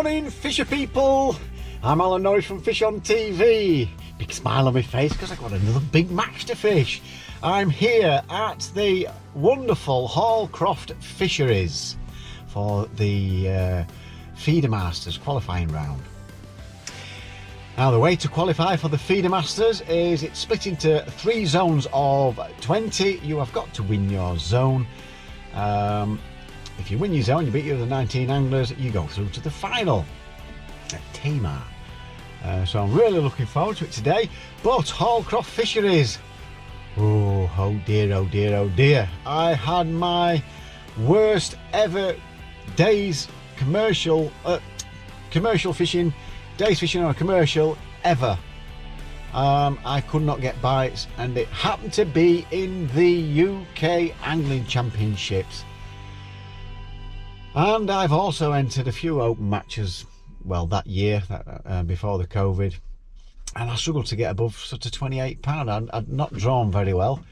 morning, fisher people. I'm Alan Nosh from FishOn TV. Big smile on my face because I've got another big match to fish. I'm here at the wonderful Hallcroft Fisheries for the Feeder Masters qualifying round. Now, the way to qualify for the Feeder Masters is it's split into 3 zones of 20. You have got to win your zone. If you win your zone, you beat the other 19 anglers, you go through to the final at Tamar. So I'm really looking forward to it today. But Hallcroft Fisheries, oh dear, oh dear, oh dear. I had my worst ever days commercial fishing, days fishing on a commercial ever. I could not get bites, and it happened to be in the UK Angling Championships. And I've also entered a few open matches, well, that year, before the COVID, and I struggled to get above sort of £28. I'd not drawn very well,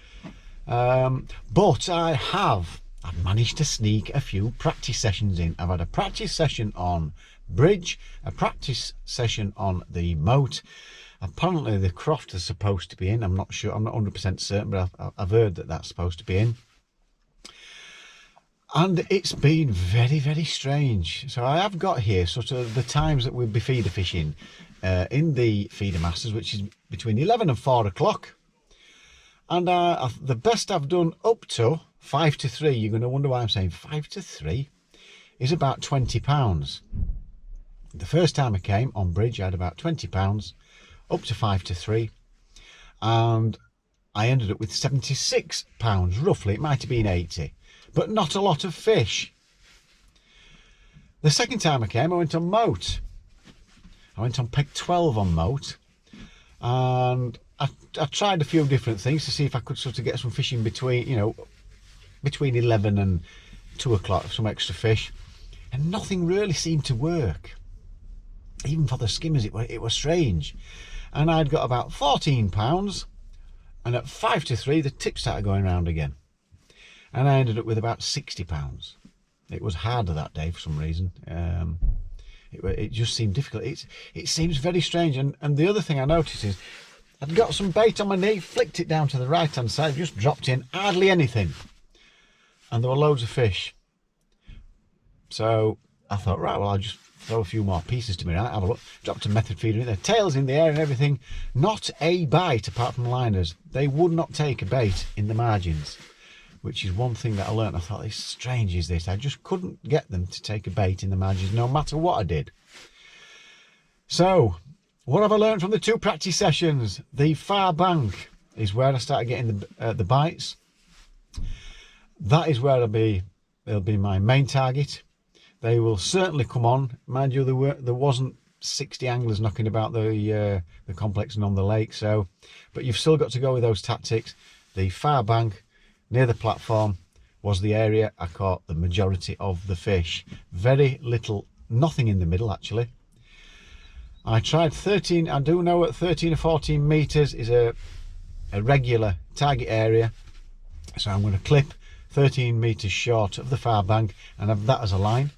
but I've managed to sneak a few practice sessions in. I've had a practice session on bridge, a practice session on the moat. Apparently the croft is supposed to be in. I'm not sure, I'm not 100% certain, but I've heard that that's supposed to be in. And it's been very, very strange. So I have got here sort of the times that we'll be feeder fishing in the Feeder Masters, which is between 11 and 4 o'clock. And the best I've done up to 5 to 3, you're going to wonder why I'm saying 5 to 3, is about £20. The first time I came on bridge, I had about £20, up to 5 to 3. And I ended up with £76, roughly. It might have been 80. But not a lot of fish. The second time I came, I went on moat. I went on peg 12 on moat, and I tried a few different things to see if I could sort of get some fishing between, you know, between 11 and 2 o'clock, some extra fish, and nothing really seemed to work. Even for the skimmers, it was strange. And I'd got about £14, and at 5 to 3, the tip started going round again. And I ended up with about £60. It was harder that day for some reason. It just seemed difficult. It seems very strange. And the other thing I noticed is I'd got some bait on my knee, flicked it down to the right hand side, just dropped in, hardly anything. And there were loads of fish. So I thought, right, well, I'll just throw a few more pieces to me, right? Have a look. Dropped a method feeder in there, tails in the air and everything. Not a bite apart from liners. They would not take a bait in the margins, which is one thing that I learned. I thought, it's strange is this. I just couldn't get them to take a bait in the margins, no matter what I did. So, what have I learned from the 2 practice sessions? The far bank is where I started getting the bites. That is where they'll be my main target. They will certainly come on. Mind you, there wasn't 60 anglers knocking about the complex and on the lake. So, but you've still got to go with those tactics. The far bank near the platform was the area I caught the majority of the fish. Very little, nothing in the middle actually. I tried 13, I do know at 13 or 14 meters is a regular target area. So I'm going to clip 13 meters short of the far bank and have that as a line.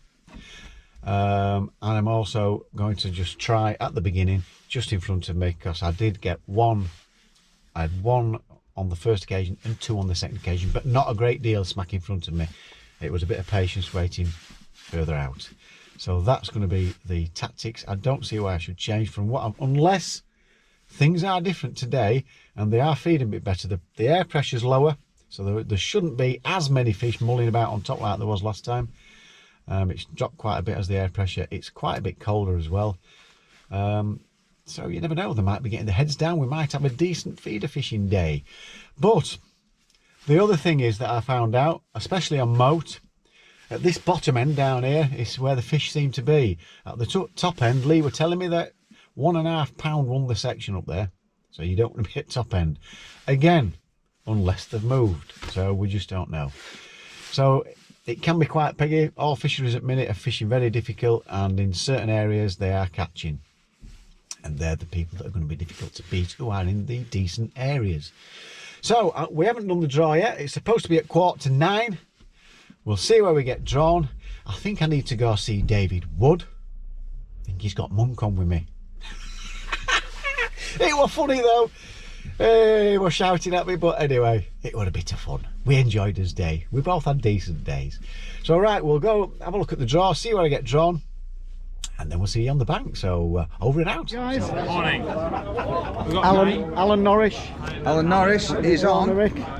And I'm also going to just try at the beginning, just in front of me, because I did get one. I had 1 on the first occasion and 2 on the second occasion, but not a great deal smack in front of me. It was a bit of patience waiting further out. So that's going to be the tactics. I don't see why I should change from what unless things are different today and they are feeding a bit better. The air pressure's lower, so there shouldn't be as many fish mulling about on top like there was last time. It's dropped quite a bit as the air pressure. It's quite a bit colder as well. So you never know, they might be getting the heads down. We might have a decent feeder fishing day. But the other thing is that I found out, especially on moat, at this bottom end down here is where the fish seem to be. At the top end, Lee were telling me that £1.5 won the section up there. So you don't want to be at top end. Again, unless they've moved. So we just don't know. So it can be quite piggy. All fisheries at the minute are fishing very difficult, and in certain areas they are catching. And they're the people that are going to be difficult to beat, who are in the decent areas. So we haven't done the draw yet. It's supposed to be at 8:45. We'll see where we get drawn. I think I need to go see David Wood. he's got Monk on with me. It was funny though. He was shouting at me, but anyway, it was a bit of fun. We enjoyed his day. We both had decent days. So right, we'll go have a look at the draw, see where I get drawn, and then we'll see you on the bank. So over and out, guys. Good morning. Alan Norris. Alan Norris is on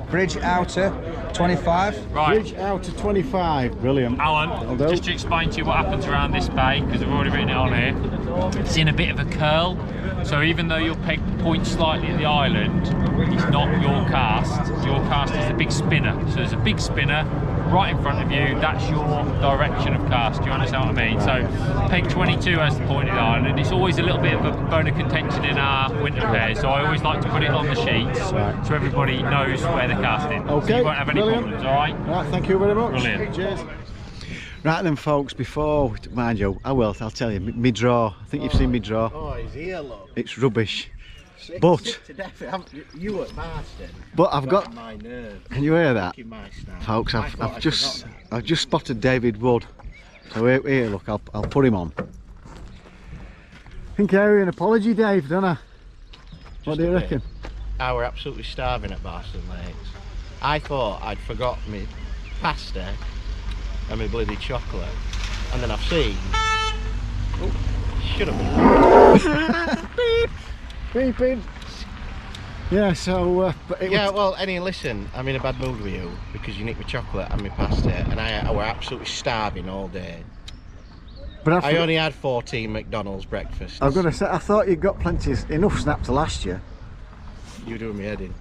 bridge outer 25. Right. Bridge out to 25. Brilliant. Alan, just to explain to you what happens around this bay, because I've already written it on here. It's in a bit of a curl, so even though your peg points slightly at the island, it's not your cast. Your cast is a big spinner. So there's a big spinner right in front of you. That's your direction of cast. Do you understand what I mean? So peg 22 has the point at the island. It's always a little bit of a bone of contention in our winter pairs, so I always like to put it on the sheets so everybody knows where they're casting. Okay, so you won't have any problems, all right? Right, thank you very much. Brilliant. Cheers. Right then, folks, before, mind you, I'll tell you, me draw. I think you've seen me draw. Oh, his ear, look. It's rubbish. But You at Marston. But I've got my nerve. Can you hear that? My Folks, I've just spotted David Wood. So here look, I'll put him on. I think I owe you an apology, Dave, don't I? What do you reckon? I were absolutely starving at Marston Lakes. I thought I'd forgot me pasta and my bloody chocolate. And then I've seen... Oh, should have been. Beep. Beeping. Yeah, so... well, Annie, listen, I'm in a bad mood with you because you nicked my chocolate and my pasta, and I were absolutely starving all day. But I only had 14 McDonald's breakfasts. I've got to say, I thought you'd got enough snap to last you. You're doing me head in.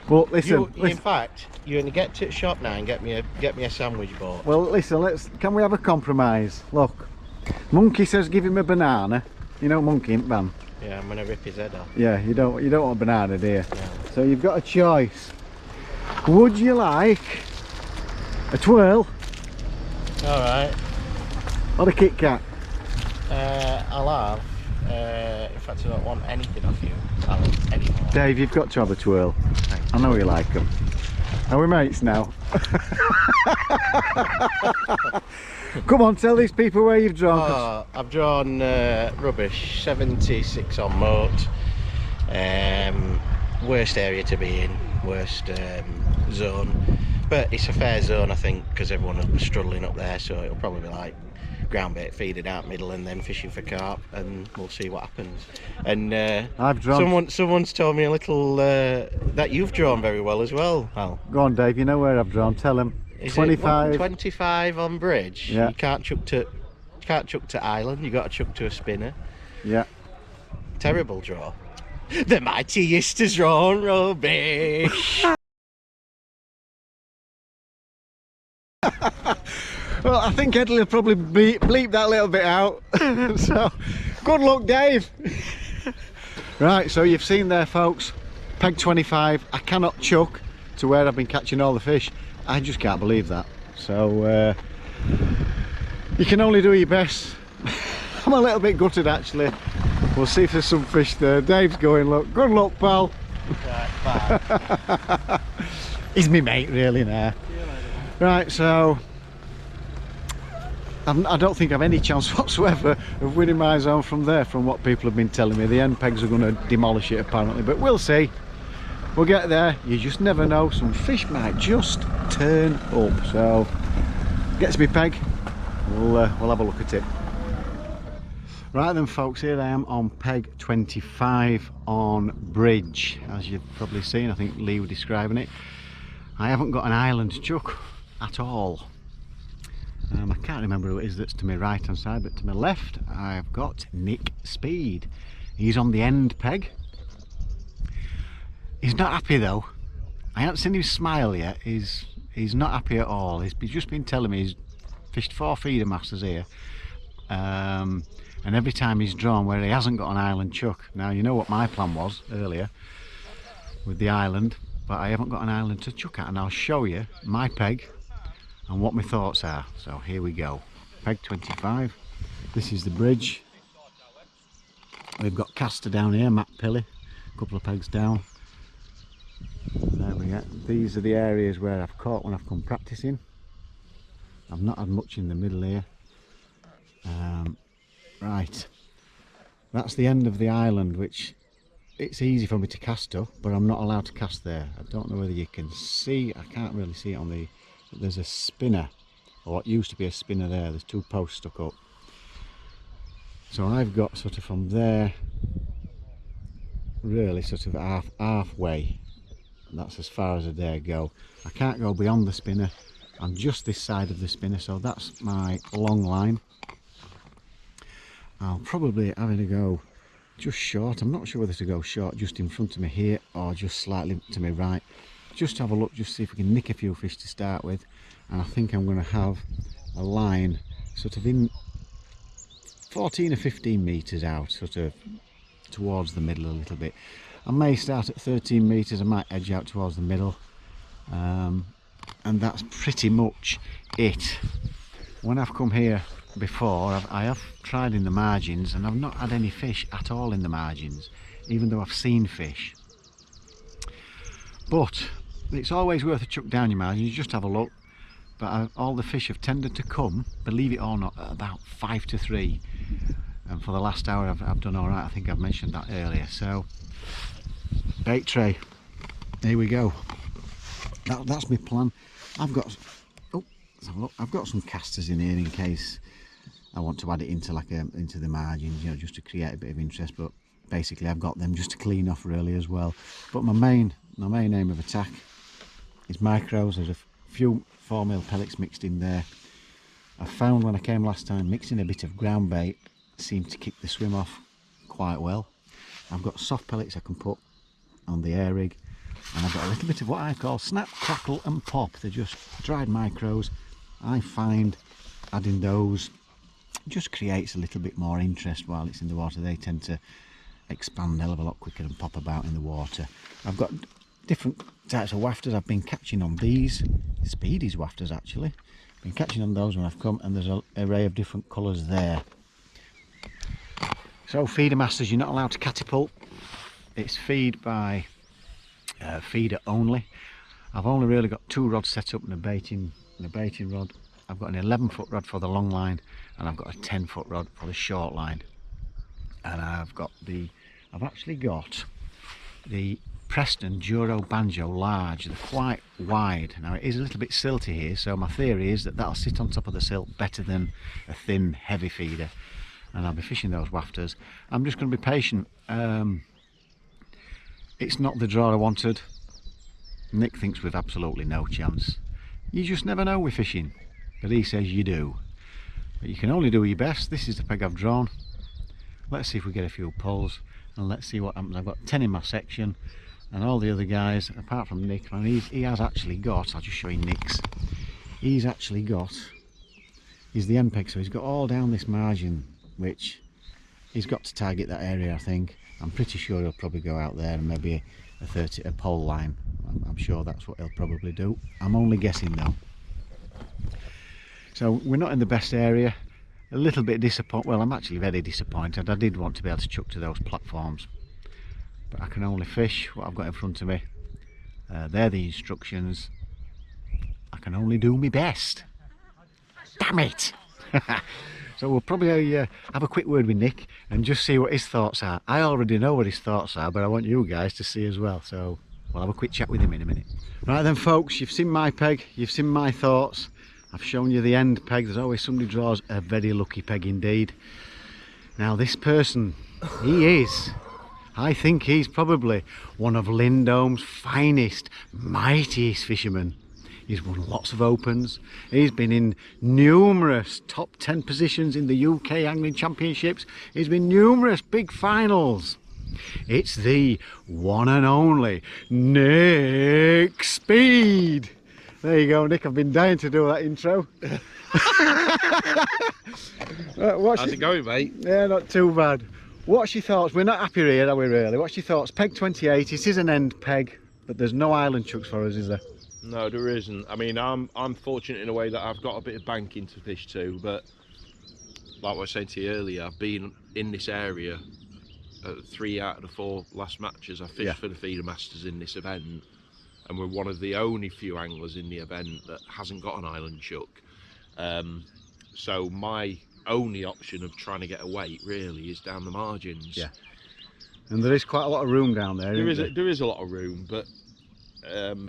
Well, listen, In fact, you only get to the shop now and get me a sandwich box. Well, listen, can we have a compromise? Look, Monkey says give him a banana. You know Monkey, ain't man? Yeah, I'm gonna rip his head off. Yeah, you don't want a banana, do you? Yeah. So you've got a choice. Would you like a twirl? Alright. Or a Kit Kat? I'll have. In fact, I don't want anything off you, Alan, anymore. Dave, you've got to have a twirl. I know you like them. Are we mates now? Come on, tell these people where you've drawn. Oh, I've drawn rubbish, 76 on moat. Worst area to be in, worst zone. But it's a fair zone, I think, because everyone was struggling up there, so it'll probably be like ground bait feeding out middle and then fishing for carp, and we'll see what happens. And I've drawn. Someone's told me a little that you've drawn very well as well, Al. Go on, Dave. You know where I've drawn. Tell him. Is 25. 25 on bridge. Yeah. You can't chuck to island. You got to chuck to a spinner. Yeah. Terrible draw. The mightiest has drawn rubbish. Well, I think Edley will probably bleep that little bit out. So, good luck, Dave. Right, so you've seen there, folks. Peg 25. I cannot chuck to where I've been catching all the fish. I just can't believe that. So, you can only do your best. I'm a little bit gutted, actually. We'll see if there's some fish there. Dave's going, look. Good luck, pal. Right, bye. He's me mate, really, now. Right, so I don't think I've any chance whatsoever of winning my zone from there, from what people have been telling me. The end pegs are going to demolish it, apparently, but we'll see. We'll get there. You just never know. Some fish might just turn up. So, gets me peg. We'll have a look at it. Right then, folks, here I am on peg 25 on bridge. As you've probably seen, I think Lee was describing it. I haven't got an island chuck at all. I can't remember who it is that's to my right hand side, but to my left I've got Nick Speed. He's on the end peg. He's not happy though. I haven't seen him smile yet. He's not happy at all. He's just been telling me he's fished 4 feeder masters here, and every time he's drawn where he hasn't got an island chuck. Now you know what my plan was earlier with the island, but I haven't got an island to chuck at, and I'll show you my peg and what my thoughts are. So here we go. Peg 25. This is the bridge. We've got Caster down here, Matt Pilly, a couple of pegs down. There we go. These are the areas where I've caught when I've come practicing. I've not had much in the middle here. Right, That's the end of the island, which it's easy for me to cast up, but I'm not allowed to cast there. I don't know whether you can see, I can't really see it on the, there's a spinner, or what used to be a spinner there. There's 2 posts stuck up. So I've got sort of from there, really sort of halfway. That's as far as I dare go. I can't go beyond the spinner. I'm just this side of the spinner, so that's my long line. I'll probably having to go just short. I'm not sure whether to go short just in front of me here or just slightly to my right. Just have a look, just see if we can nick a few fish to start with. And I think I'm going to have a line sort of in 14 or 15 metres out, sort of towards the middle a little bit. I may start at 13 metres, I might edge out towards the middle. And that's pretty much it. When I've come here before, I have tried in the margins and I've not had any fish at all in the margins, even though I've seen fish. But it's always worth a chuck down your margins. You just have a look. But all the fish have tended to come, believe it or not, at about 5 to 3. And for the last hour I've done alright. I think I've mentioned that earlier. So bait tray, here we go. That's my plan. I've got, oh, let's have a look. I've got some casters in here in case I want to add it into into the margins, you know, just to create a bit of interest. But basically I've got them just to clean off really as well. But my main aim of attack is micros. There's a few 4mm pellets mixed in there. I found when I came last time, mixing a bit of ground bait seemed to kick the swim off quite well. I've got soft pellets I can put on the air rig, and I've got a little bit of what I call snap, crackle and pop. They're just dried micros. I find adding those just creates a little bit more interest while it's in the water. They tend to expand a hell of a lot quicker and pop about in the water. I've got different types of wafters. I've been catching on these Speedies wafters actually. Been catching on those when I've come, and there's an array of different colours there. So Feeder Masters, you're not allowed to catapult. It's feed by feeder only. I've only really got 2 rods set up and a baiting rod. I've got an 11-foot rod for the long line, and I've got a 10-foot rod for the short line. And I've actually got the Preston Duro Banjo large. They're quite wide. Now it is a little bit silty here, so my theory is that that'll sit on top of the silt better than a thin heavy feeder, and I'll be fishing those wafters. I'm just going to be patient. It's not the draw I wanted. Nick thinks we've absolutely no chance. You just never know with fishing, but he says you do. But you can only do your best. This is the peg I've drawn. Let's see if we get a few pulls, and let's see what happens. I've got 10 in my section, and all the other guys, apart from Nick, and he has actually got, I'll just show you Nick's, he's actually got, he's the end peg, so he's got all down this margin, which he's got to target that area, I think. I'm pretty sure he'll probably go out there and maybe a pole line. I'm sure that's what he'll probably do. I'm only guessing though. So we're not in the best area. A little bit disappointed. Well, I'm actually very disappointed. I did want to be able to chuck to those platforms, but I can only fish what I've got in front of me. They're the instructions. I can only do my best. Damn it! So we'll probably have a quick word with Nick and just see what his thoughts are. I already know what his thoughts are, but I want you guys to see as well. So we'll have a quick chat with him in a minute. Right then folks, you've seen my peg, you've seen my thoughts. I've shown you the end peg. There's always somebody draws a very lucky peg indeed. Now this person, I think he's probably one of Lindholme's finest, mightiest fishermen. He's won lots of opens. He's been in numerous top 10 positions in the UK Angling Championships. He's been numerous big finals. It's the one and only Nick Speed. There you go, Nick. I've been dying to do that intro. How's it going, mate? Yeah, not too bad. What's your thoughts? We're not happy here, are we really? What's your thoughts? Peg 28, it is an end peg, but there's no island chucks for us, is there? No, there isn't. I mean, I'm fortunate in a way that I've got a bit of banking to fish too, but like I was saying to you earlier, I've been in this area at 3 out of the 4 last matches I fished for the Feeder Masters in this event, and we're one of the only few anglers in the event that hasn't got an island chuck. So my only option of trying to get a weight really is down the margins. Yeah. And there is quite a lot of room down there. There is a lot of room, but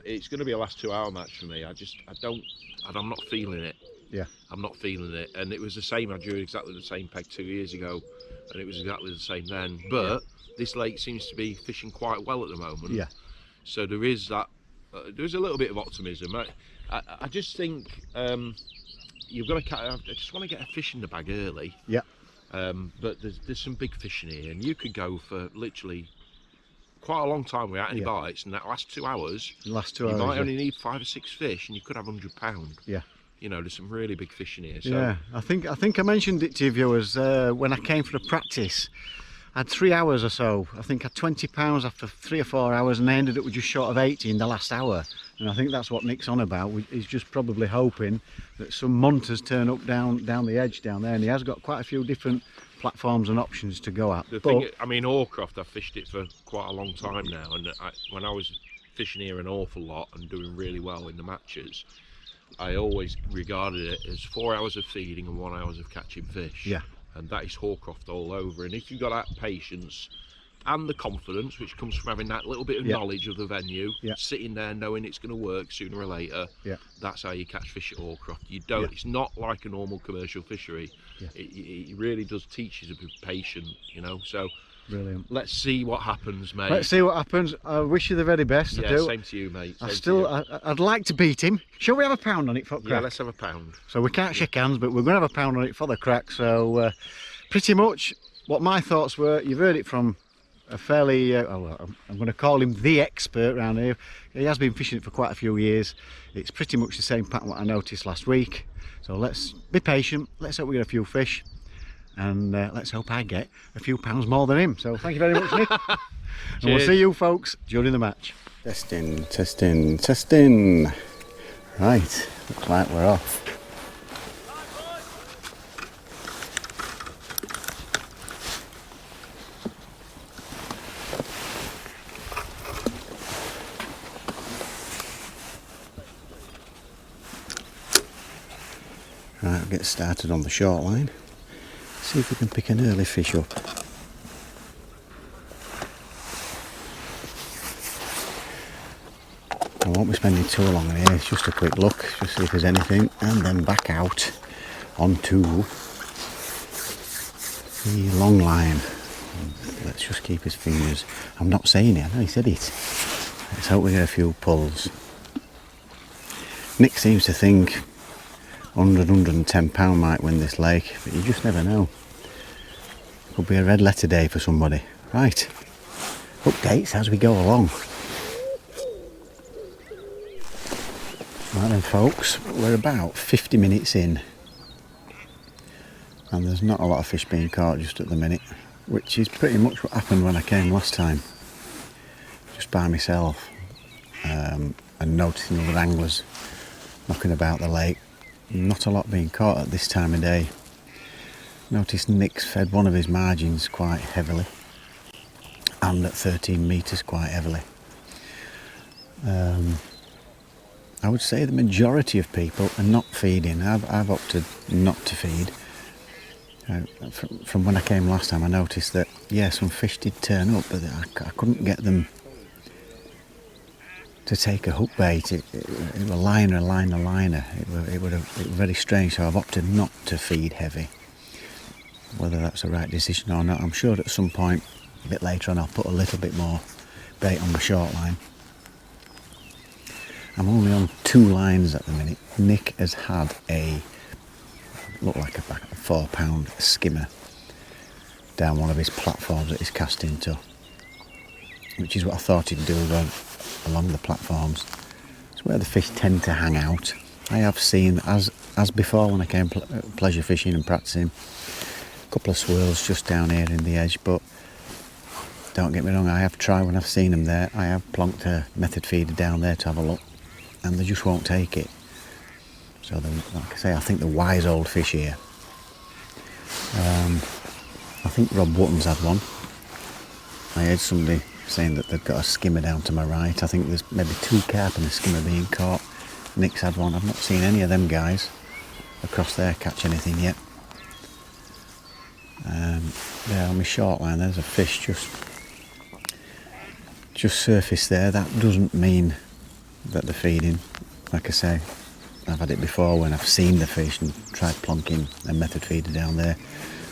it's going to be a last 2 hour match for me. I'm not feeling it. Yeah. I'm not feeling it. And it was the same. I drew exactly the same peg 2 years ago, and it was exactly the same then. But this lake seems to be fishing quite well at the moment. Yeah. So there is that. There's a little bit of optimism. I just think you've got to. I just want to get a fish in the bag early. Yeah. But there's some big fish in here, and you could go for literally quite a long time without any bites, and that last 2 hours, you might only need 5 or 6 fish, and you could have £100. Yeah. You know, there's some really big fish in here. So. Yeah, I think I mentioned it to you viewers when I came for a practice. I had 3 hours or so. I think I had £20 after 3 or 4 hours, and I ended up with just short of 80 in the last hour. And I think that's what Nick's on about. He's just probably hoping that some munters turn up down the edge down there, and he has got quite a few different platforms and options to go at. I mean, Hallcroft, I've fished it for quite a long time now, and when I was fishing here an awful lot and doing really well in the matches, I always regarded it as 4 hours of feeding and 1 hour of catching fish. Yeah. And that is Hallcroft all over. And if you've got that patience and the confidence, which comes from having that little bit of knowledge of the venue, sitting there knowing it's going to work sooner or later, that's how you catch fish at Hallcroft. You don't. It's not like a normal commercial fishery. It really does teach you to be patient, you know. So brilliant. Let's see what happens, mate. Let's see what happens. I wish you the very best. Yeah, I do. Same to you, mate. I'd like to beat him. Shall we have a pound on it for crack? Yeah, let's have a pound. So we can't shake hands, but we're going to have a pound on it for the crack. So pretty much what my thoughts were, you've heard it from a fairly, I'm going to call him the expert around here. He has been fishing it for quite a few years. It's pretty much the same pattern what I noticed last week. So let's be patient. Let's hope we get a few fish. And let's hope I get a few pounds more than him. So thank you very much, Nick. And we'll see you folks during the match. Testing, testing, testing. Right, looks like we're off. Right, we'll get started on the short line. See if we can pick an early fish up. I won't be spending too long in here, it's just a quick look, just see if there's anything, and then back out onto the long line. Let's just keep his fingers. I'm not saying it, I know he said it. Let's hope we get a few pulls. Nick seems to think 100, 110 pound might win this lake, but you just never know. Could be a red letter day for somebody. Right, updates as we go along. Right then folks, we're about 50 minutes in and there's not a lot of fish being caught just at the minute, which is pretty much what happened when I came last time. Just by myself and noticing other anglers knocking about the lake. Not a lot being caught at this time of day. Noticed Nick's fed one of his margins quite heavily and at 13 metres quite heavily. I would say the majority of people are not feeding. I've opted not to feed. From when I came last time I noticed that some fish did turn up, but I couldn't get them to take a hook bait. It was a liner. It was very strange, so I've opted not to feed heavy. Whether that's the right decision or not, I'm sure at some point a bit later on I'll put a little bit more bait on the short line. I'm only on 2 lines at the minute. Nick has had look like a 4 pound skimmer down one of his platforms that he's cast into, which is what I thought he'd do along the platforms. It's where the fish tend to hang out. I have seen, as before when I came pleasure fishing and practicing, a couple of swirls just down here in the edge, but don't get me wrong, I have tried when I've seen them there. I have plonked a method feeder down there to have a look, and they just won't take it. So like I say, I think the wise old fish here. I think Rob Wotton's had one. I heard somebody saying that they've got a skimmer down to my right. I think there's maybe 2 carp and a skimmer being caught. Nick's had one. I've not seen any of them guys across there catch anything yet. there on my short line, there's a fish just surfaced there. That doesn't mean that they're feeding. Like I say, I've had it before when I've seen the fish and tried plonking a method feeder down there.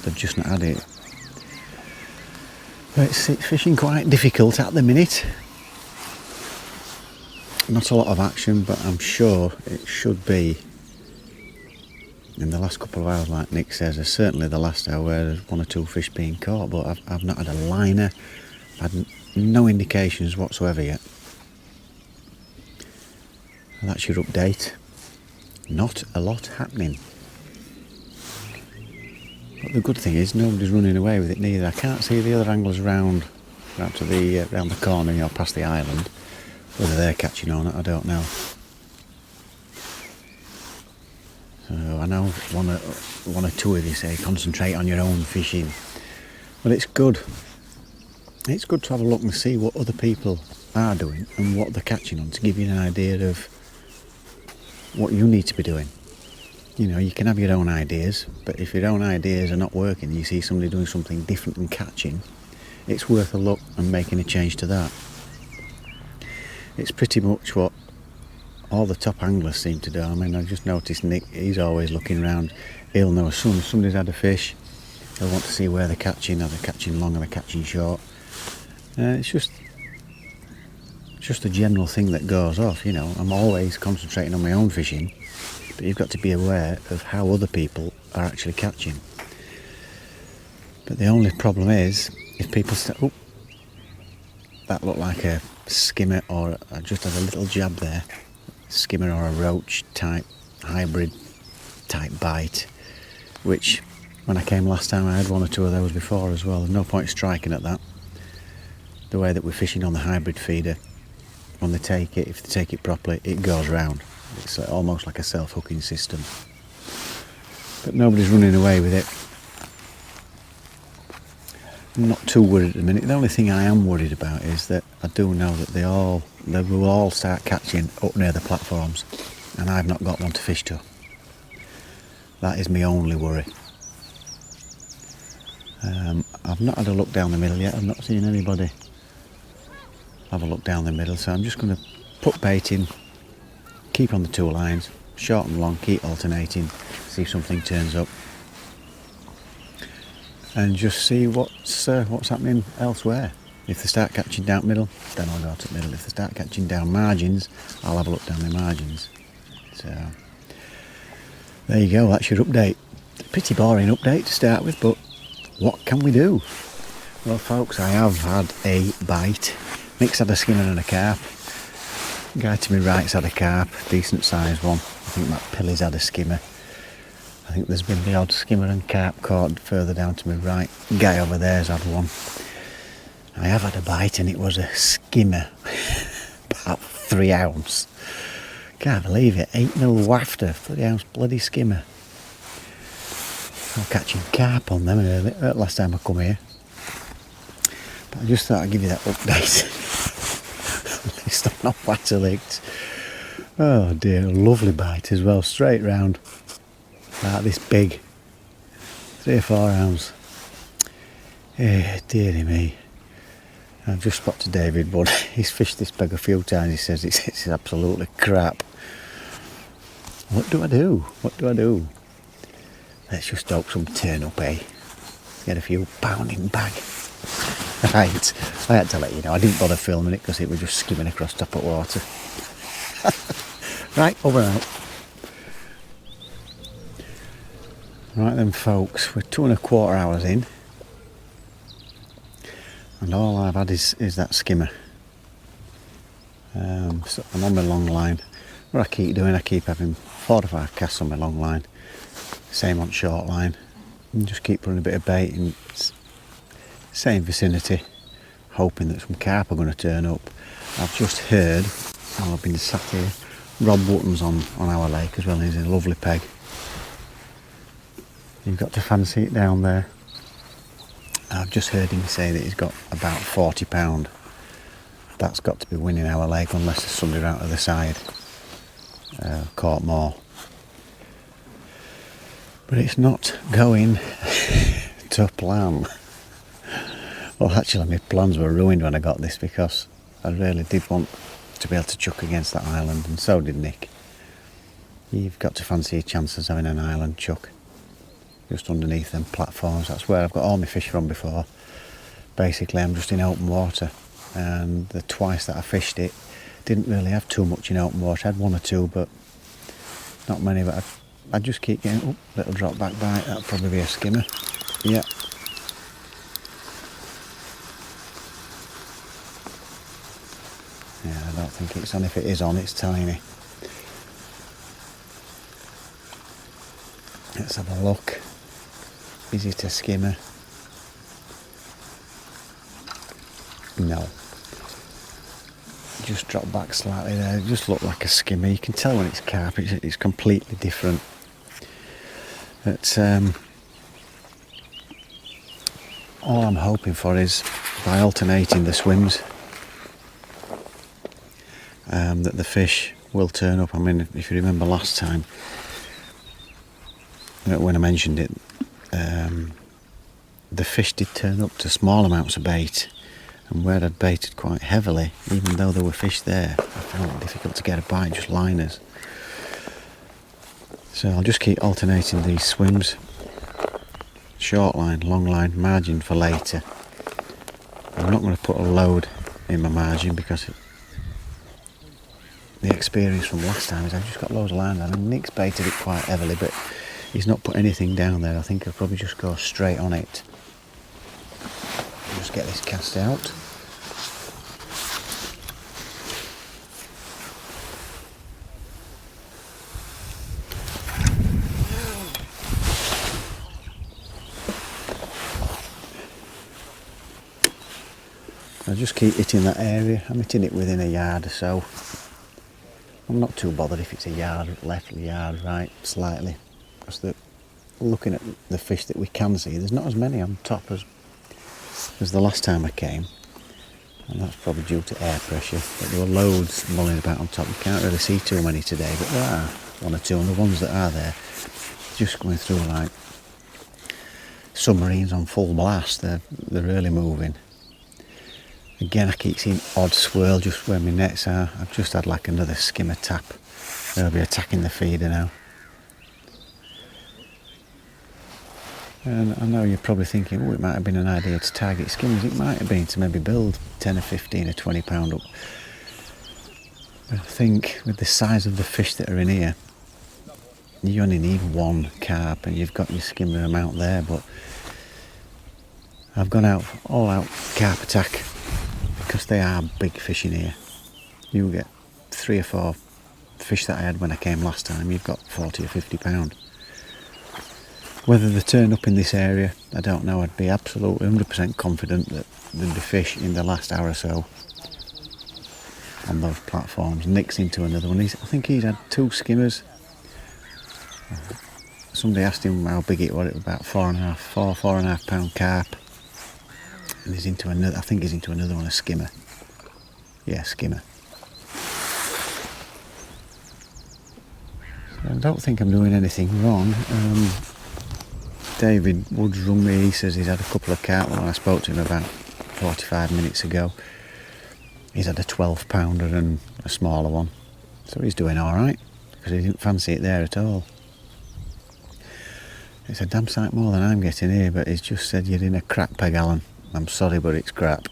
They've just not had it. But it's fishing quite difficult at the minute. Not a lot of action, but I'm sure it should be in the last couple of hours, like Nick says. There's certainly the last hour where there's 1 or 2 fish being caught, but I've not had a liner. I've had no indications whatsoever yet. And that's your update. Not a lot happening. But the good thing is nobody's running away with it neither. I can't see the other anglers round to the round the corner, you know, past the island. Whether they're catching on it, I don't know. So I know one or two of you say concentrate on your own fishing. But it's good. It's good to have a look and see what other people are doing and what they're catching on, to give you an idea of what you need to be doing. You know, you can have your own ideas, but if your own ideas are not working, you see somebody doing something different and catching, it's worth a look and making a change to that. It's pretty much what all the top anglers seem to do. I mean, I just noticed Nick, he's always looking around. He'll know as soon as somebody's had a fish, he'll want to see where they're catching. Are they catching long, are they catching short? It's just a general thing that goes off, you know. I'm always concentrating on my own fishing, but you've got to be aware of how other people are actually catching. But the only problem is, if people say, oh, that looked like a skimmer, or I just had a little jab there, skimmer or a roach type, hybrid type bite, which when I came last time I had 1 or 2 of those before as well. There's no point striking at that. The way that we're fishing on the hybrid feeder, when they take it, if they take it properly, it goes round. It's almost like a self-hooking system. But nobody's running away with it. I'm not too worried at the minute. The only thing I am worried about is that I do know that they will all start catching up near the platforms, and I've not got one to fish to. That is my only worry. I've not had a look down the middle yet. I've not seen anybody have a look down the middle, so I'm just going to put bait in, keep on the 2 lines, short and long, keep alternating, see if something turns up, and just see what's happening elsewhere. If they start catching down middle, then I'll go to middle. If they start catching down margins, I'll have a look down the margins. So there you go, that's your update. Pretty boring update to start with, but what can we do? Well folks, I have had a bite. Nick's had a skimmer and a carp. Guy to my right's had a carp, decent sized one. I think Matt Pilly's had a skimmer. I think there's been the odd skimmer and carp caught further down to my right. Guy over there's had one. I have had a bite and it was a skimmer, about 3 ounce. Can't believe it, 8mm wafter, 3 ounce bloody skimmer. I'm catching carp on them early, last time I come here. But I just thought I'd give you that update. At least I'm not water-licked. Oh dear, lovely bite as well, straight round. Like this big, 3 or 4 ounce. Eh, dearie me. I've just spotted David, but he's fished this bag a few times. He says it's absolutely crap. What do I do? What do I do? Let's just hope some turn up, eh? Get a few pounding bag. Right, I had to let you know. I didn't bother filming it because it was just skimming across top of water. Right, over and out. Right then folks, we're 2¼ hours in. And all I've had is that skimmer. So I'm on my long line. What I keep doing, I keep having 4 or 5 casts on my long line. Same on short line. And just keep putting a bit of bait in same vicinity, hoping that some carp are going to turn up. I've just heard, while I've been sat here, Rob Wotton's on our lake as well, and he's a lovely peg. You've got to fancy it down there. I've just heard him say that he's got about £40. That's got to be winning our lake unless there's somebody out of the side caught more. But it's not going to plan. Well, actually my plans were ruined when I got this, because I really did want to be able to chuck against that island, and so did Nick. You've got to fancy your chances having an island chuck just underneath them platforms. That's where I've got all my fish from before. Basically I'm just in open water, and the twice that I fished it didn't really have too much in open water. I had one or two, but not many. But I'd just keep getting, little drop back bite. That'll probably be a skimmer. Yeah. Yeah, I don't think it's on. If it is on, it's tiny. Let's have a look. Is it a skimmer? No. Just drop back slightly there. It just looked like a skimmer. You can tell when it's carp. It's completely different. But all I'm hoping for is, by alternating the swims, that the fish will turn up. I mean, if you remember last time, when I mentioned it, the fish did turn up to small amounts of bait, and where I'd baited quite heavily, even though there were fish there, I found it difficult to get a bite, just liners. So I'll just keep alternating these swims. Short line, long line, margin for later. I'm not going to put a load in my margin, because the experience from last time is I've just got loads of line on, and Nick's baited it quite heavily, but he's not put anything down there. I think I'll probably just go straight on it. Just get this cast out. I'll just keep hitting that area. I'm hitting it within a yard or so. I'm not too bothered if it's a yard left, a yard right, slightly. Because looking at the fish that we can see, there's not as many on top as the last time I came. And that's probably due to air pressure. But there were loads mulling about on top. You can't really see too many today, but there are one or two. And the ones that are there, just going through like submarines on full blast. They're really moving. Again, I keep seeing odd swirl just where my nets are. I've just had like another skimmer tap. They'll be attacking the feeder now. And I know you're probably thinking, oh, it might have been an idea to target skimmers. It might have been to maybe build 10 or 15 or 20 pound up. But I think with the size of the fish that are in here, you only need one carp and you've got your skimmer amount there. But I've gone out, all out carp attack, because they are big fish in here. You get 3 or 4 fish that I had when I came last time, you've got 40 or 50 pound. Whether they turn up in this area, I don't know. I'd be absolutely 100% confident that there'd be fish in the last hour or so on those platforms. Nick's into another one. I think he's had 2 skimmers. Somebody asked him how big it was. It was about 4.5 pound carp. And he's into another, I think he's into another one, a skimmer. Yeah, skimmer. So I don't think I'm doing anything wrong. David Woods rung me. He says he's had a couple of carp. When I spoke to him about 45 minutes ago, he's had a 12 pounder and a smaller one. So he's doing alright, because he didn't fancy it there at all. It's a damn sight more than I'm getting here, but he's just said you're in a crap peg, Alan. I'm sorry, but it's crap.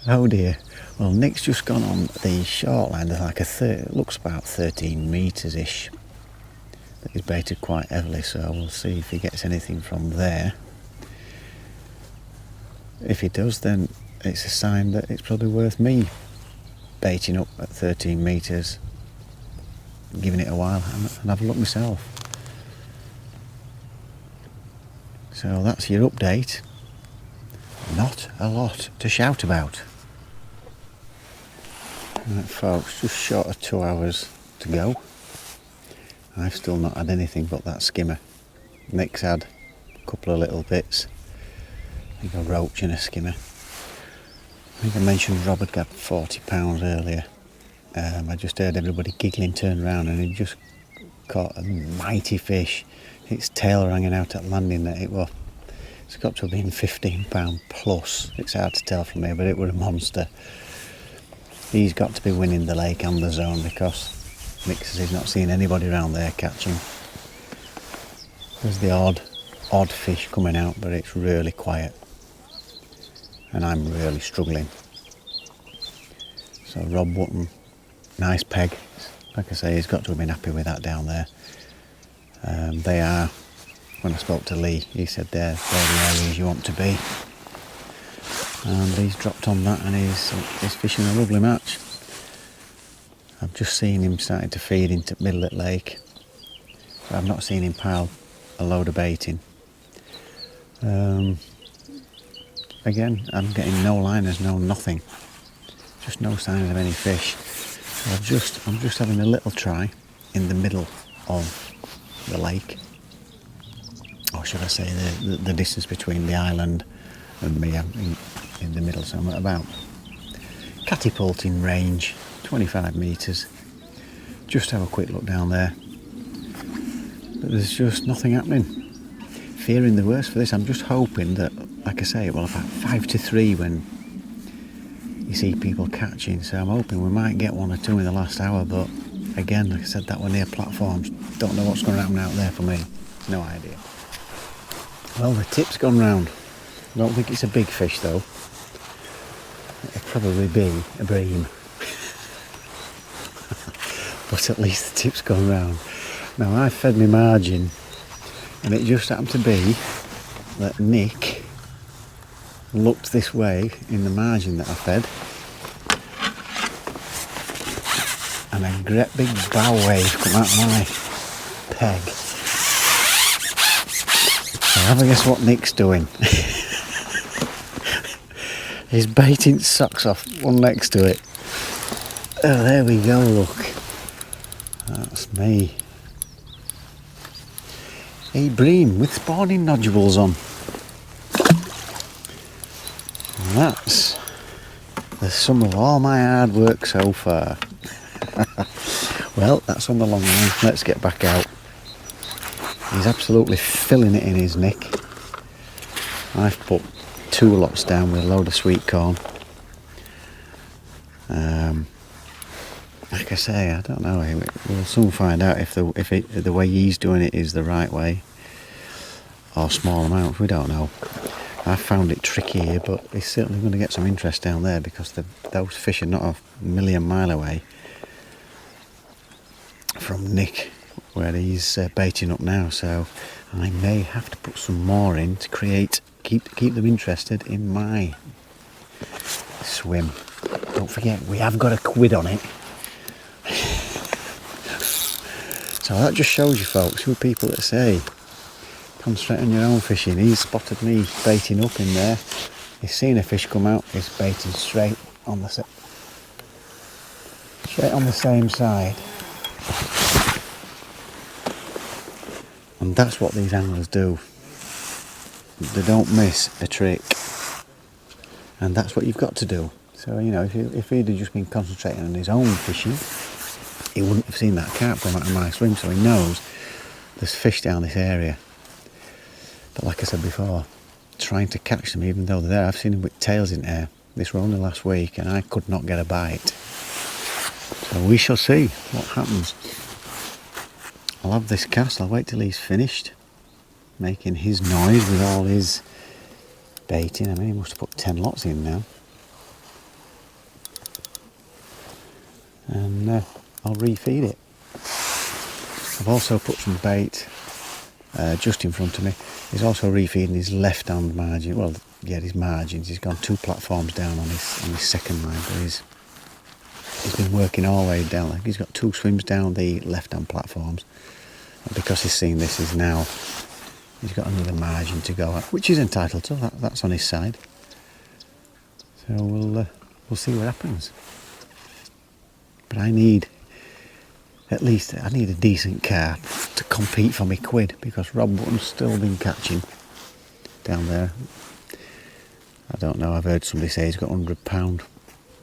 Oh dear. Well, Nick's just gone on the short line. There's like it looks about 13 metres-ish. That he's baited quite heavily, so we'll see if he gets anything from there. If he does, then it's a sign that it's probably worth me baiting up at 13 metres, giving it a while and have a look myself. So that's your update. Not a lot to shout about. Right, folks, just short of 2 hours to go. I've still not had anything but that skimmer. Nick's had a couple of little bits. I think a roach and a skimmer. I think I mentioned Rob had got 40 pounds earlier. I just heard everybody giggling, turned around, and he just caught a mighty fish its tail hanging out at landing net. It's got to have been £15 plus. It's hard to tell from here, but it was a monster. He's got to be winning the lake and the zone, because Nick says he's not seen anybody around there catching. There's the odd fish coming out, but it's really quiet, and I'm really struggling. So Rob Wotton, nice peg. Like I say, he's got to have been happy with that down there. They are, when I spoke to Lee, he said they're the areas you want to be. And he's dropped on that, and he's fishing a lovely match. I've just seen him starting to feed into middle of the lake. But I've not seen him pile a load of bait in. Again, I'm getting no liners, no nothing. Just no signs of any fish. So I'm just having a little try in the middle of the lake. Or should I say the distance between the island and me. I'm in the middle, so I'm at about catapulting range, 25 metres. Just have a quick look down there. But there's just nothing happening. Fearing the worst for this. I'm just hoping that, like I say, well, about 5 to 3 when you see people catching, so I'm hoping we might get 1 or 2 in the last hour, but again, like I said, that we're near platforms. Don't know what's going to happen out there for me. No idea. Well, the tip's gone round. I don't think it's a big fish though. It'll probably be a bream. But at least the tip's gone round. Now I fed my margin, and it just happened to be that Nick looked this way in the margin that I fed, and a great big bow wave come out of my peg. So have a guess what Nick's doing. He's baiting socks off one next to it. Oh, there we go, look. That's me. A bream with spawning nodules on. And that's the sum of all my hard work so far. Well, that's on the long line. Let's get back out. He's absolutely filling it in his nick. I've put 2 lots down with a load of sweet corn. Like I say, I don't know. We'll soon find out if the way he's doing it is the right way, or small amounts. We don't know. I found it tricky here, but he's certainly going to get some interest down there, because those fish are not a million mile away from Nick, where he's baiting up now. So I may have to put some more in to keep them interested in my swim. Don't forget, we have got a quid on it. So that just shows you folks, who are people that say concentrate on your own fishing. He's spotted me baiting up in there. He's seen a fish come out. He's baiting straight on the same side. And that's what these anglers do. They don't miss a trick, and that's what you've got to do. So, you know, if he'd have just been concentrating on his own fishing, he wouldn't have seen that carp come out of my swim. So he knows there's fish down this area. But like I said before, trying to catch them even though they're there. I've seen them with tails in air. This was only last week, and I could not get a bite. So we shall see what happens. I'll have this cast. I'll wait till he's finished making his noise with all his baiting. I mean, he must have put 10 lots in now. And I'll refeed it. I've also put some bait just in front of me. He's also refeeding his left hand margin. Well, yeah, his margins. He's gone 2 platforms down on his second line, but he's been working all the way down. Like, he's got 2 swims down the left hand platforms. And because he's seen this, he's got another margin to go at, which he's entitled to. That's on his side. So we'll see what happens. But I need a decent carp to compete for me quid, because Rob Wotton's still been catching down there. I don't know, I've heard somebody say he's got £100.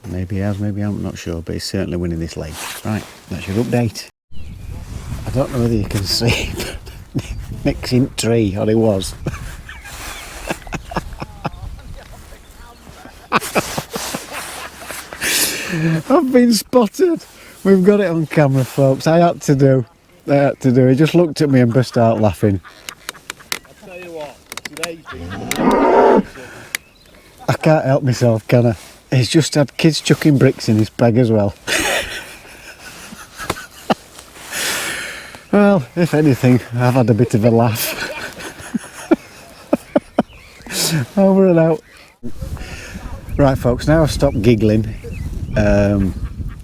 Maybe he has, maybe I'm not sure, but he's certainly winning this lake. Right, that's your update. I don't know whether you can see, but Nick's in tree, or he was. I've been spotted. We've got it on camera, folks. I had to do. He just looked at me and burst out laughing. I'll tell you what, today's been... I can't help myself, can I? He's just had kids chucking bricks in his bag as well. Well, if anything, I've had a bit of a laugh. Over and out. Right, folks, now I've stopped giggling.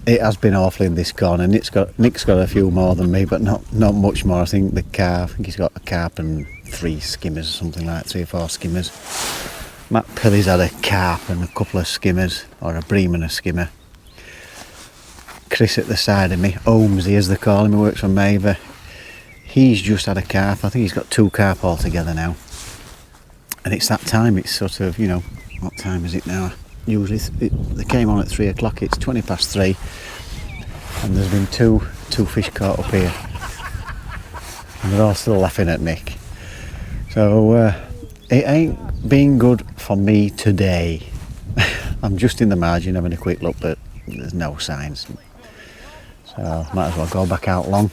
It has been awful in this corner. Nick's got a few more than me, but not much more. I think he's got a carp and 3 skimmers, something like 3 or 4 skimmers. Matt Pilly's had a carp and a couple of skimmers, or a bream and a skimmer. Chris at the side of me, Holmesy as they call him, who works for Maver. He's just had a carp. I think he's got 2 carp altogether now. And it's that time. It's sort of, you know, what time is it now? Usually they came on at 3 o'clock. It's 20 past 3, and there's been two fish caught up here, and they're all still laughing at Nick. So it ain't been good for me today. I'm just in the margin having a quick look, but there's no signs. So might as well go back out long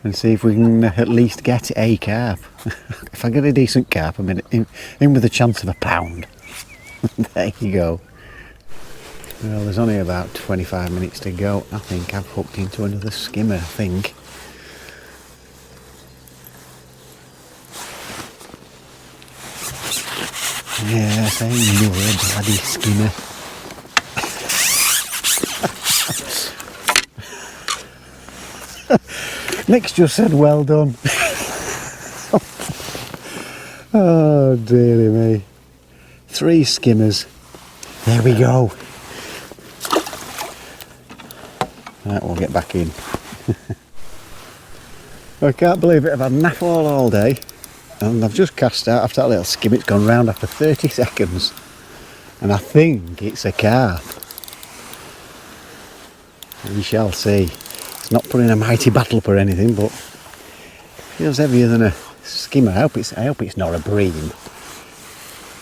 and see if we can at least get a carp. If I get a decent carp, I'm in with a chance of £1. There you go. Well, there's only about 25 minutes to go. I think I've hooked into another skimmer, I think. Yes, I knew a bloody skimmer. Nick's just said well done. Oh dearie me. 3 skimmers. There we go. Right, we'll get back in. I can't believe it. I've had naff all day, and I've just cast out after that little skim. It's gone round after 30 seconds, and I think it's a carp. We shall see. It's not putting a mighty battle up or anything, but feels heavier than a skimmer. I hope it's not a bream.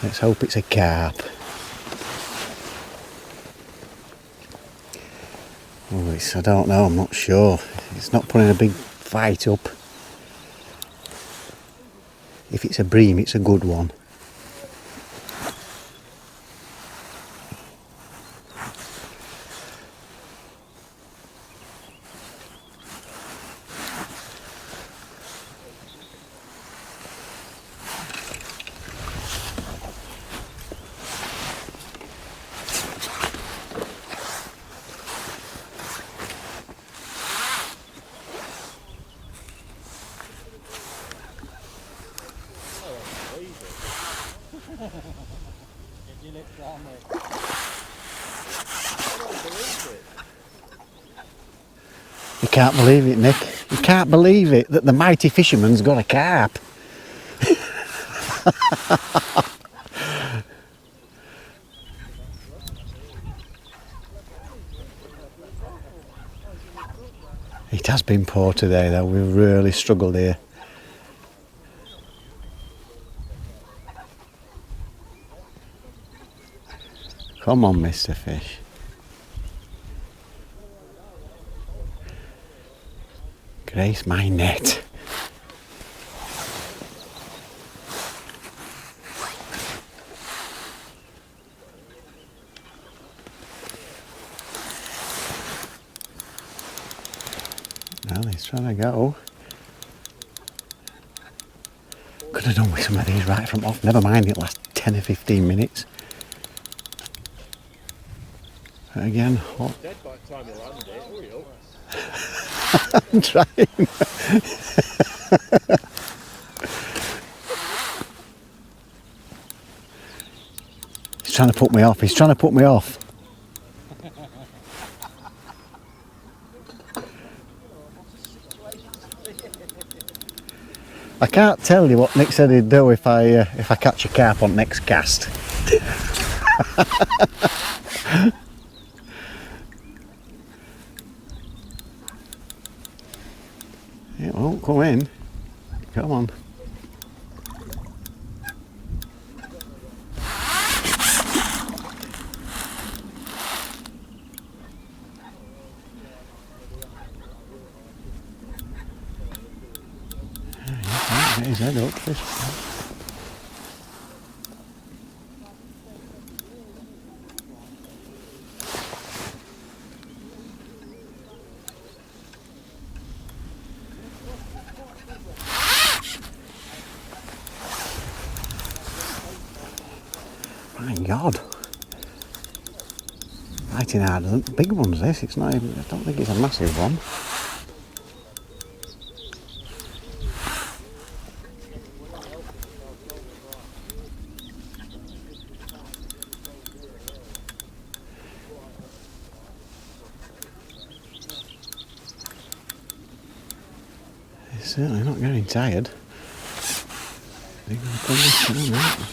Let's hope it's a carp. Oh, I don't know, I'm not sure. It's not putting a big fight up. If it's a bream, it's a good one. You can't believe it, Nick. You can't believe it that the mighty fisherman's got a carp. It has been poor today though, we've really struggled here. Come on, Mr. Fish. Grace my net. Well, he's trying to go. Could have done with some of these right from off. Never mind it last 10 or 15 minutes. Again, hot. Dead by the time you land it, will. I'm trying. He's trying to put me off. He's trying to put me off. I can't tell you what Nick said he'd do if I catch a carp on next cast. It won't come in. Come on. Get his head up, fish. My God. Fighting harder than the big ones this, it's not even, I don't think it's a massive one. It's certainly not getting tired. They're going to come this down, aren't they?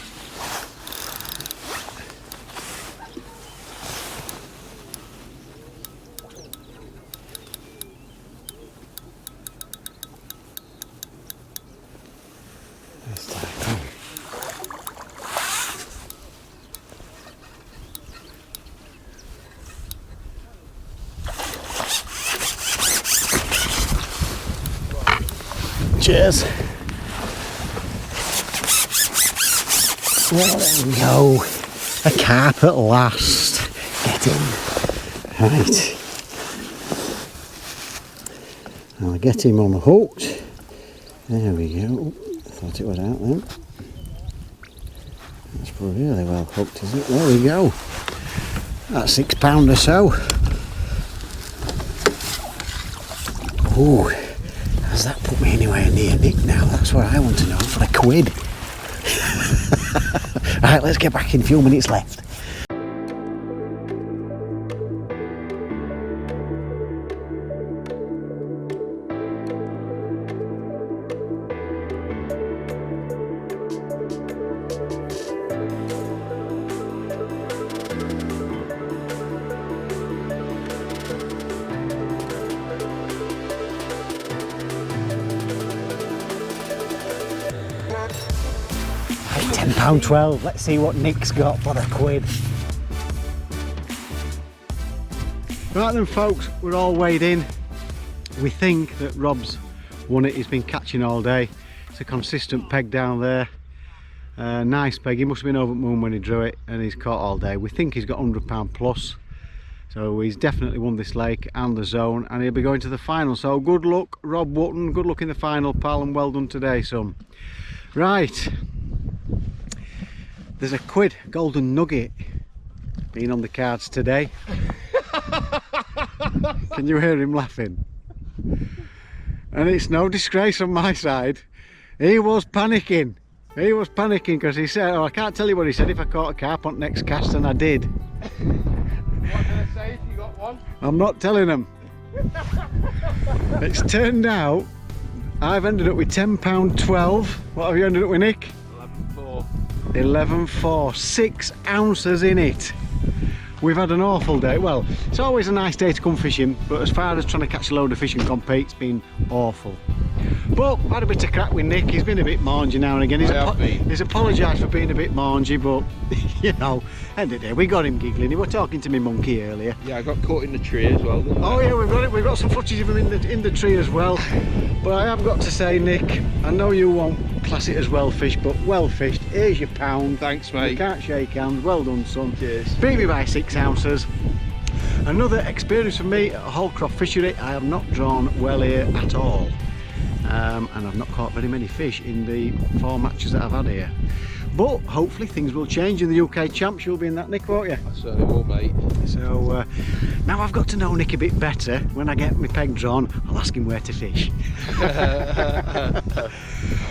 Cheers. Well, there we go. A carp at last. Get in. Right. I'll get him on the hook. There we go. I thought it was out then. That's really well hooked, isn't it? There we go. That's £6 or so. Ooh. Has that put me anywhere near Nick now? That's what I want to know for £1. Right, let's get back in, a few minutes left. £10.12, let's see what Nick's got for £1. Right then folks, we're all weighed in. We think that Rob's won it, he's been catching all day. It's a consistent peg down there. Nice peg, he must have been over at Moon when he drew it and he's caught all day. We think he's got £100 plus. So he's definitely won this lake and the zone and he'll be going to the final. So good luck Rob Wotton, good luck in the final pal and well done today son. Right. There's a £1 golden nugget being on the cards today. Can you hear him laughing? And it's no disgrace on my side. He was panicking. He was panicking because he said, oh, I can't tell you what he said if I caught a carp on next cast, and I did. What can I say if you got one? I'm not telling him. It's turned out I've ended up with £10.12. What have you ended up with, Nick? 11.4, 6 ounces in it. We've had an awful day. Well, it's always a nice day to come fishing, but as far as trying to catch a load of fish and compete, it's been awful. But I had a bit of crack with Nick. He's been a bit mangy now and again. He's apologised for being a bit mangy, but you know, end of the day, we got him giggling. He was talking to me monkey earlier. Yeah, I got caught in the tree as well. Oh yeah, we've got it. We've got some footage of him in the tree as well. But I have got to say, Nick, I know you won't class it as well fished, but well fished. Here's your £1. Thanks, mate. You can't shake hands. Well done, son. Cheers. Beat me by 6 ounces. Another experience for me at Hallcroft Fishery. I have not drawn well here at all. And I've not caught very many fish in the 4 matches that I've had here. But hopefully things will change in the UK Champs. You'll be in that, Nick, won't you? I certainly will, mate. So now I've got to know Nick a bit better. When I get my peg drawn, I'll ask him where to fish.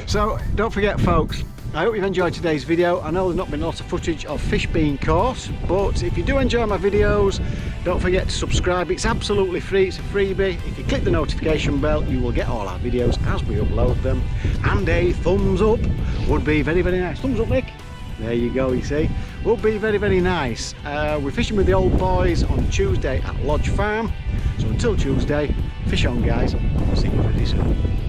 So don't forget folks, I hope you've enjoyed today's video. I know there's not been a lot of footage of fish being caught, but if you do enjoy my videos, don't forget to subscribe. It's absolutely free, it's a freebie. If you click the notification bell, you will get all our videos as we upload them. And a thumbs up would be very, very nice. Thumbs up, Nick. There you go, you see. Would be very, very nice. We're fishing with the old boys on Tuesday at Lodge Farm. So until Tuesday, fish on guys. See you pretty soon.